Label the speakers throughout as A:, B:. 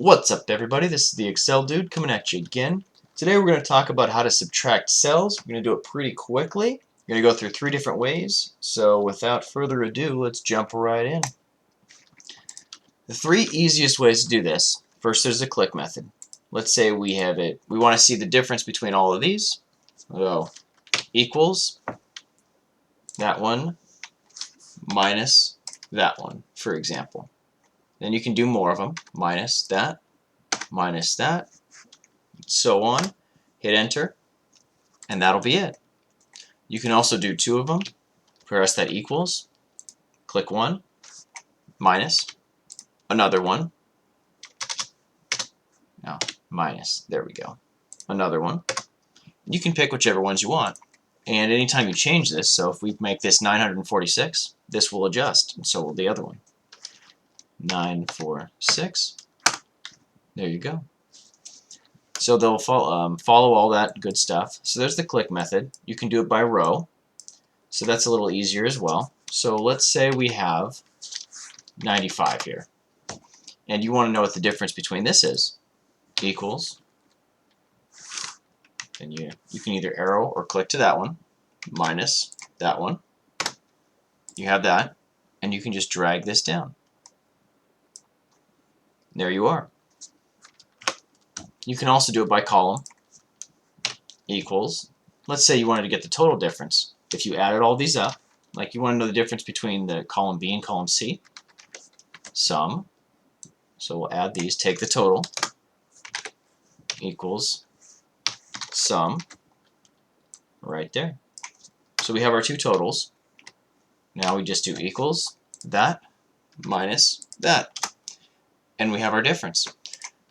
A: What's up, everybody? This is the Excel dude coming at you again. Today we're going to talk about how to subtract cells. We're going to do it pretty quickly. We're going to go through 3 different ways. So without further ado, let's jump right in. The 3 easiest ways to do this. First, there's the click method. Let's say we want to see the difference between all of these. So equals that one minus that one, for example. Then you can do more of them. Minus that, so on. Hit enter, and that'll be it. You can also do 2 of them. Press that equals, click 1, minus, another one. Now, minus, there we go. Another one. You can pick whichever ones you want. And anytime you change this, so if we make this 946, this will adjust, and so will the other one. 946. There you go. So they'll follow all that good stuff. So there's the click method. You can do it by row. So that's a little easier as well. So let's say we have 95 here. And you want to know what the difference between this is. Equals. And you can either arrow or click to that one. Minus that one. You have that. And you can just drag this down. There you are. You can also do it by column. Equals. Let's say you wanted to get the total difference. If you added all these up, like you want to know the difference between the column B and column C, sum. So we'll add these, take the total, equals sum, right there. So we have our 2 totals. Now we just do equals that minus that. And we have our difference.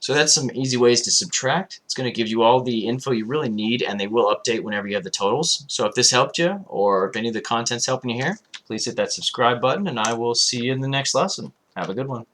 A: So that's some easy ways to subtract. It's going to give you all the info you really need, and they will update whenever you have the totals. So if this helped you, or if any of the content's helping you here, please hit that subscribe button, and I will see you in the next lesson. Have a good one.